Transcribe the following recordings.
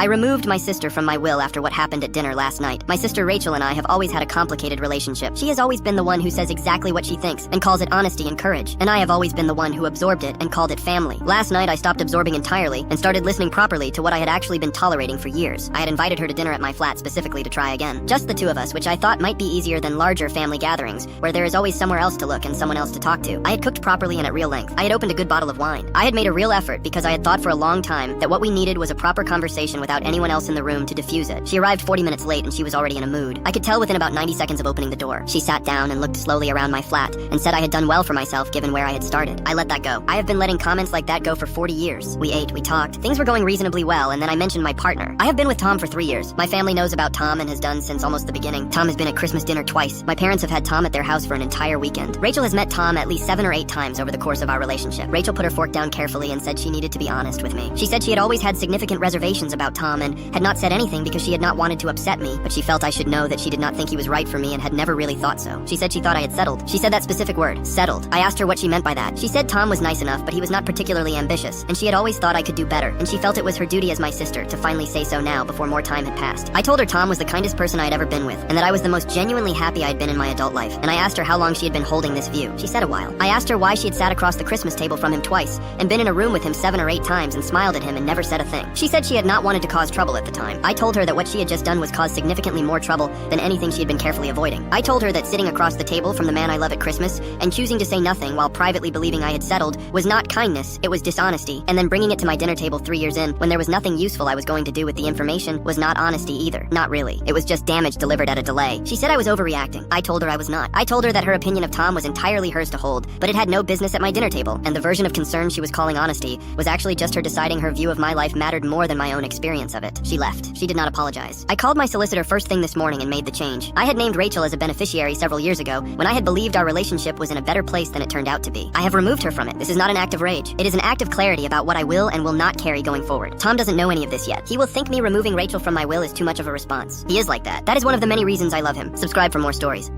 I removed my sister from my will after what happened at dinner last night. My sister Rachel and I have always had a complicated relationship. She has always been the one who says exactly what she thinks and calls it honesty and courage, and I have always been the one who absorbed it and called it family. Last night I stopped absorbing entirely and started listening properly to what I had actually been tolerating for years. I had invited her to dinner at my flat specifically to try again. Just the two of us, which I thought might be easier than larger family gatherings, where there is always somewhere else to look and someone else to talk to. I had cooked properly and at real length. I had opened a good bottle of wine. I had made a real effort because I had thought for a long time that what we needed was a proper conversation without anyone else in the room to diffuse it. She arrived 40 minutes late and she was already in a mood. I could tell within about 90 seconds of opening the door. She sat down and looked slowly around my flat and said I had done well for myself given where I had started. I let that go. I have been letting comments like that go for 40 years. We ate, we talked. Things were going reasonably well, and then I mentioned my partner. I have been with Tom for 3 years. My family knows about Tom and has done since almost the beginning. Tom has been at Christmas dinner twice. My parents have had Tom at their house for an entire weekend. Rachel has met Tom at least 7 or 8 times over the course of our relationship. Rachel put her fork down carefully and said she needed to be honest with me. She said she had always had significant reservations about Tom and had not said anything because she had not wanted to upset me, but she felt I should know that she did not think he was right for me and had never really thought so. She said she thought I had settled. She said that specific word, settled. I asked her what she meant by that. She said Tom was nice enough, but he was not particularly ambitious, and she had always thought I could do better, and she felt it was her duty as my sister to finally say so now before more time had passed. I told her Tom was the kindest person I had ever been with, and that I was the most genuinely happy I had been in my adult life, and I asked her how long she had been holding this view. She said a while. I asked her why she had sat across the Christmas table from him twice, and been in a room with him 7 or 8 times and smiled at him and never said a thing. She said she had not wanted to cause trouble at the time. I told her that what she had just done was cause significantly more trouble than anything she had been carefully avoiding. I told her that sitting across the table from the man I love at Christmas and choosing to say nothing while privately believing I had settled was not kindness, it was dishonesty, and then bringing it to my dinner table 3 years in when there was nothing useful I was going to do with the information was not honesty either. Not really. It was just damage delivered at a delay. She said I was overreacting. I told her I was not. I told her that her opinion of Tom was entirely hers to hold, but it had no business at my dinner table, and the version of concern she was calling honesty was actually just her deciding her view of my life mattered more than my own experience of it. She left. She did not apologize. I called my solicitor first thing this morning and made the change. I had named Rachel as a beneficiary several years ago when I had believed our relationship was in a better place than it turned out to be. I have removed her from it. This is not an act of rage. It is an act of clarity about what I will and will not carry going forward. Tom doesn't know any of this yet. He will think me removing Rachel from my will is too much of a response. He is like that. That is one of the many reasons I love him. Subscribe for more stories.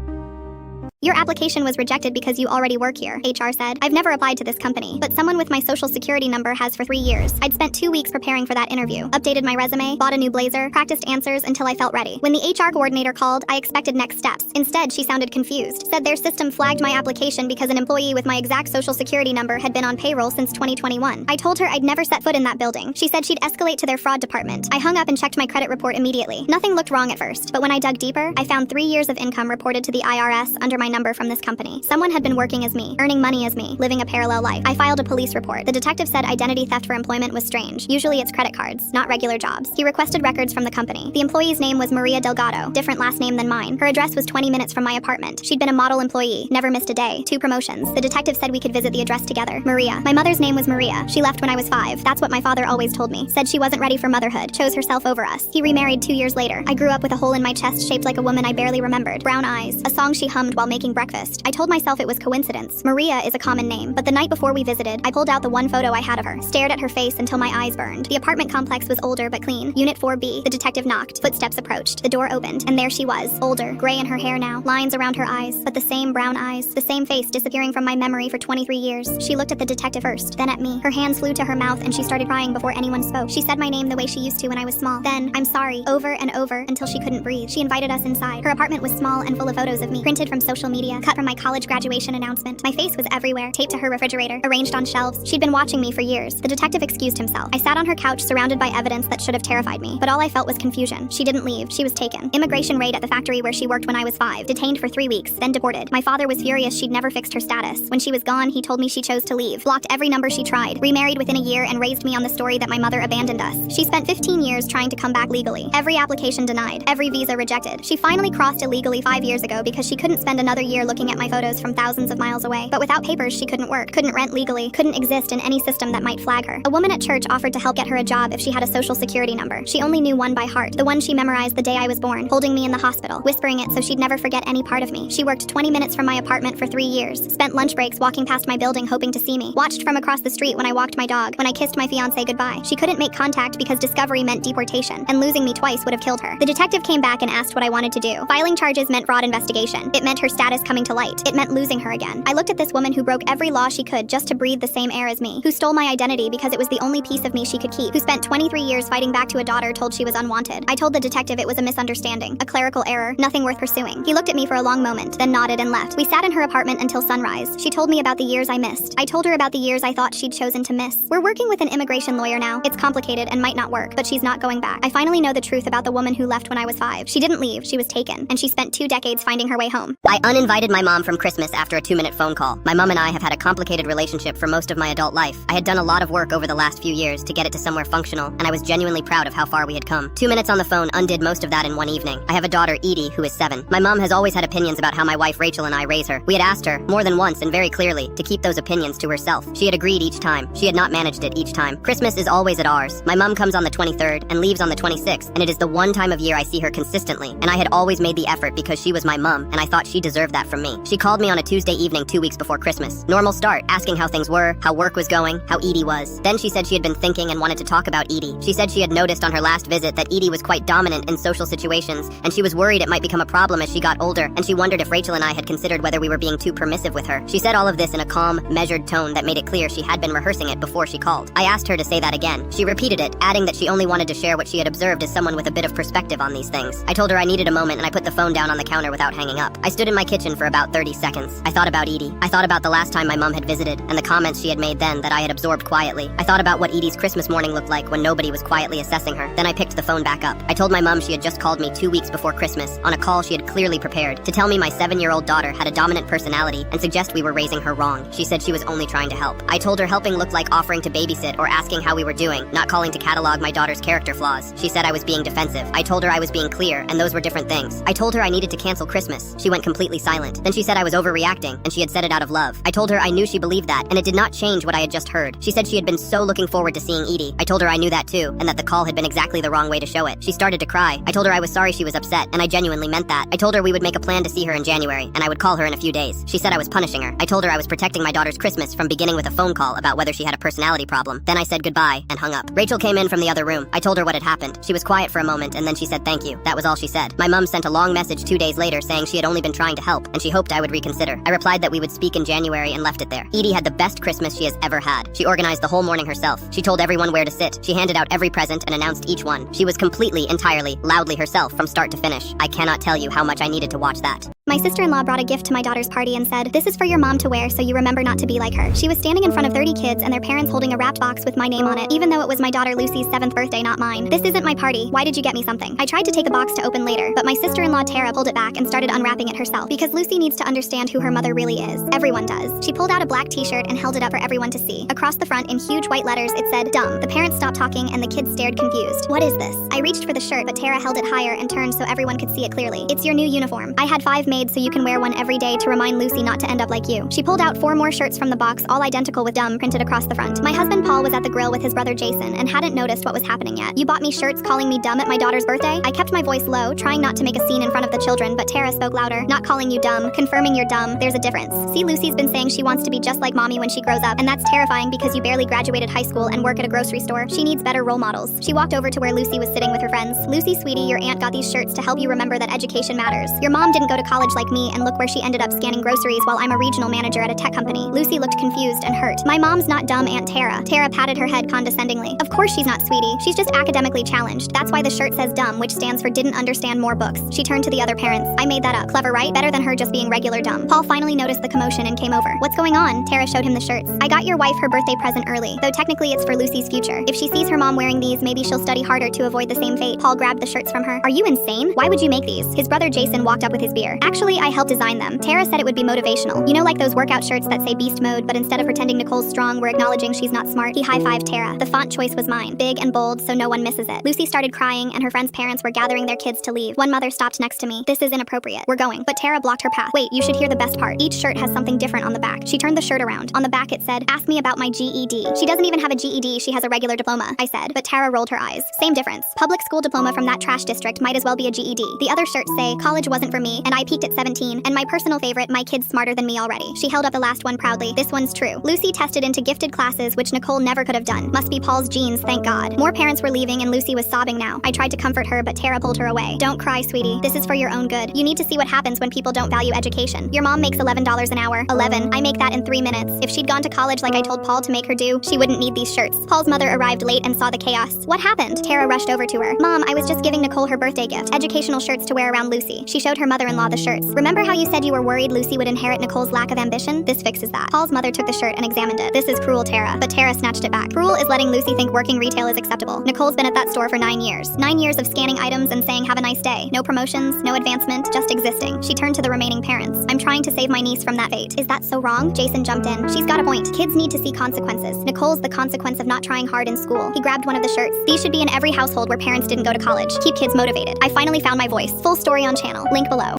Your application was rejected because you already work here, HR said. I've never applied to this company, but someone with my social security number has for 3 years. I'd spent 2 weeks preparing for that interview, updated my resume, bought a new blazer, practiced answers until I felt ready. When the HR coordinator called, I expected next steps. Instead, she sounded confused, said their system flagged my application because an employee with my exact social security number had been on payroll since 2021. I told her I'd never set foot in that building. She said she'd escalate to their fraud department. I hung up and checked my credit report immediately. Nothing looked wrong at first, but when I dug deeper, I found 3 years of income reported to the IRS under my number from this company. Someone had been working as me, earning money as me, living a parallel life. I filed a police report. The detective said identity theft for employment was strange. Usually it's credit cards, not regular jobs. He requested records from the company. The employee's name was Maria Delgado, different last name than mine. Her address was 20 minutes from my apartment. She'd been a model employee, never missed a day, 2 promotions. The detective said we could visit the address together. Maria. My mother's name was Maria. She left when I was 5. That's what my father always told me. Said she wasn't ready for motherhood, chose herself over us. He remarried 2 years later. I grew up with a hole in my chest shaped like a woman I barely remembered. Brown eyes. A song she hummed while making breakfast. I told myself it was coincidence. Maria is a common name, but the night before we visited, I pulled out the one photo I had of her, stared at her face until my eyes burned. The apartment complex was older but clean. Unit 4B. The detective knocked. Footsteps approached. The door opened, and there she was, older, gray in her hair now, lines around her eyes, but the same brown eyes, the same face disappearing from my memory for 23 years. She looked at the detective first, then at me. Her hands flew to her mouth and she started crying before anyone spoke. She said my name the way she used to when I was small. Then, I'm sorry, over and over until she couldn't breathe. She invited us inside. Her apartment was small and full of photos of me, printed from social media, cut from my college graduation announcement. My face was everywhere, taped to her refrigerator, arranged on shelves. She'd been watching me for years. The detective excused himself. I sat on her couch surrounded by evidence that should have terrified me, but all I felt was confusion. She didn't leave. She was taken. Immigration raid at the factory where she worked when I was 5. Detained for 3 weeks, then deported. My father was furious she'd never fixed her status. When she was gone, he told me she chose to leave. Blocked every number she tried. Remarried within a year and raised me on the story that my mother abandoned us. She spent 15 years trying to come back legally. Every application denied. Every visa rejected. She finally crossed illegally 5 years ago because she couldn't spend another year looking at my photos from thousands of miles away. But without papers, she couldn't work, couldn't rent legally, couldn't exist in any system that might flag her. A woman at church offered to help get her a job if she had a social security number. She only knew one by heart, the one she memorized the day I was born, holding me in the hospital, whispering it so she'd never forget any part of me. She worked 20 minutes from my apartment for 3 years, spent lunch breaks walking past my building hoping to see me, watched from across the street when I walked my dog, when I kissed my fiancé goodbye. She couldn't make contact because discovery meant deportation, and losing me twice would have killed her. The detective came back and asked what I wanted to do. Filing charges meant fraud investigation. It meant her status status coming to light. It meant losing her again. I looked at this woman who broke every law she could just to breathe the same air as me, who stole my identity because it was the only piece of me she could keep, who spent 23 years fighting back to a daughter told she was unwanted. I told the detective it was a misunderstanding, a clerical error, nothing worth pursuing. He looked at me for a long moment, then nodded and left. We sat in her apartment until sunrise. She told me about the years I missed. I told her about the years I thought she'd chosen to miss. We're working with an immigration lawyer now. It's complicated and might not work, but she's not going back. I finally know the truth about the woman who left when I was 5. She didn't leave, she was taken, and she spent 2 decades finding her way home. I uninvited my mom from Christmas after a 2-minute phone call. My mom and I have had a complicated relationship for most of my adult life. I had done a lot of work over the last few years to get it to somewhere functional, and I was genuinely proud of how far we had come. 2 minutes on the phone undid most of that in one evening. I have a daughter, Edie, who is 7. My mom has always had opinions about how my wife Rachel and I raise her. We had asked her, more than once and very clearly, to keep those opinions to herself. She had agreed each time. She had not managed it each time. Christmas is always at ours. My mom comes on the 23rd and leaves on the 26th, and it is the one time of year I see her consistently, and I had always made the effort because she was my mom, and I thought she deserved that from me. She called me on a Tuesday evening 2 weeks before Christmas. Normal start, asking how things were, how work was going, how Edie was. Then she said she had been thinking and wanted to talk about Edie. She said she had noticed on her last visit that Edie was quite dominant in social situations, and she was worried it might become a problem as she got older, and she wondered if Rachel and I had considered whether we were being too permissive with her. She said all of this in a calm, measured tone that made it clear she had been rehearsing it before she called. I asked her to say that again. She repeated it, adding that she only wanted to share what she had observed as someone with a bit of perspective on these things. I told her I needed a moment, and I put the phone down on the counter without hanging up. I stood in my kitchen for about 30 seconds. I thought about Edie. I thought about the last time my mom had visited, and the comments she had made then that I had absorbed quietly. I thought about what Edie's Christmas morning looked like when nobody was quietly assessing her. Then I picked the phone back up. I told my mom she had just called me 2 weeks before Christmas, on a call she had clearly prepared, to tell me my 7-year-old daughter had a dominant personality and suggest we were raising her wrong. She said she was only trying to help. I told her helping looked like offering to babysit or asking how we were doing, not calling to catalog my daughter's character flaws. She said I was being defensive. I told her I was being clear, and those were different things. I told her I needed to cancel Christmas. She went completely silent. Then she said I was overreacting, and she had said it out of love. I told her I knew she believed that, and it did not change what I had just heard. She said she had been so looking forward to seeing Edie. I told her I knew that too, and that the call had been exactly the wrong way to show it. She started to cry. I told her I was sorry she was upset, and I genuinely meant that. I told her we would make a plan to see her in January, and I would call her in a few days. She said I was punishing her. I told her I was protecting my daughter's Christmas from beginning with a phone call about whether she had a personality problem. Then I said goodbye and hung up. Rachel came in from the other room. I told her what had happened. She was quiet for a moment, and then she said thank you. That was all she said. My mom sent a long message 2 days later saying she had only been trying to help, and she hoped I would reconsider. I replied that we would speak in January and left it there. Edie had the best Christmas she has ever had. She organized the whole morning herself. She told everyone where to sit. She handed out every present and announced each one. She was completely, entirely, loudly herself from start to finish. I cannot tell you how much I needed to watch that. My sister-in-law brought a gift to my daughter's party and said, "This is for your mom to wear so you remember not to be like her." She was standing in front of 30 kids and their parents holding a wrapped box with my name on it, even though it was my daughter Lucy's 7th birthday, not mine. "This isn't my party. Why did you get me something?" I tried to take a box to open later, but my sister-in-law Tara pulled it back and started unwrapping it herself, because Lucy needs to understand who her mother really is. Everyone does. She pulled out a black t-shirt and held it up for everyone to see. Across the front in huge white letters it said, "Dumb." The parents stopped talking and the kids stared confused. "What is this?" I reached for the shirt, but Tara held it higher and turned so everyone could see it clearly. "It's your new uniform. I had 5 made so you can wear one every day to remind Lucy not to end up like you." She pulled out 4 more shirts from the box, all identical with "Dumb" printed across the front. My husband Paul was at the grill with his brother Jason and hadn't noticed what was happening yet. "You bought me shirts calling me dumb at my daughter's birthday?" I kept my voice low, trying not to make a scene in front of the children, but Tara spoke louder. "Not calling you dumb, confirming you're dumb. There's a difference. See, Lucy's been saying she wants to be just like mommy when she grows up, and that's terrifying because you barely graduated high school and work at a grocery store. She needs better role models." She walked over to where Lucy was sitting with her friends. "Lucy, sweetie, your aunt got these shirts to help you remember that education matters. Your mom didn't go to college like me, and look where she ended up scanning groceries while I'm a regional manager at a tech company." Lucy looked confused and hurt. "My mom's not dumb, Aunt Tara." Tara patted her head condescendingly. "Of course she's not, sweetie. She's just academically challenged. That's why the shirt says dumb, which stands for didn't understand more books." She turned to the other parents. "I made that up. Clever, right? Better than her just being regular dumb." Paul finally noticed the commotion and came over. "What's going on?" Tara showed him the shirts. "I got your wife her birthday present early, though technically it's for Lucy's future. If she sees her mom wearing these, maybe she'll study harder to avoid the same fate." Paul grabbed the shirts from her. "Are you insane? Why would you make these?" His brother Jason walked up with his beer. "Actually, I helped design them. Tara said it would be motivational. You know, like those workout shirts that say beast mode, but instead of pretending Nicole's strong, we're acknowledging she's not smart." He high-fived Tara. The font choice was mine, big and bold so no one misses it. Lucy started crying and her friends' parents were gathering their kids to leave. One mother stopped next to me. "This is inappropriate. We're going." But Tara blocked her path. "Wait, you should hear the best part. Each shirt has something different on the back." She turned the shirt around. On the back it said, "Ask me about my GED." "She doesn't even have a GED, she has a regular diploma," I said, but Tara rolled her eyes. "Same difference. Public school diploma from that trash district might as well be a GED." The other shirts say, "College wasn't for me," and I peeked at 17, and my personal favorite, my kid's smarter than me already. She held up the last one proudly. This one's true. Lucy tested into gifted classes, which Nicole never could have done. Must be Paul's genes, thank God. More parents were leaving and Lucy was sobbing now. I tried to comfort her, but Tara pulled her away. Don't cry, sweetie. This is for your own good. You need to see what happens when people don't value education. Your mom makes $11 an hour. 11. I make that in 3 minutes. If she'd gone to college like I told Paul to make her do, she wouldn't need these shirts. Paul's mother arrived late and saw the chaos. What happened? Tara rushed over to her. Mom, I was just giving Nicole her birthday gift. Educational shirts to wear around Lucy. She showed her mother-in-law the shirts. Remember how you said you were worried Lucy would inherit Nicole's lack of ambition? This fixes that. Paul's mother took the shirt and examined it. This is cruel, Tara. But Tara snatched it back. Cruel is letting Lucy think working retail is acceptable. Nicole's been at that store for 9 years. 9 years of scanning items and saying have a nice day. No promotions, no advancement, just existing. She turned to the remaining parents. I'm trying to save my niece from that fate. Is that so wrong? Jason jumped in. She's got a point. Kids need to see consequences. Nicole's the consequence of not trying hard in school. He grabbed one of the shirts. These should be in every household where parents didn't go to college. Keep kids motivated. I finally found my voice. Full story on channel. Link below.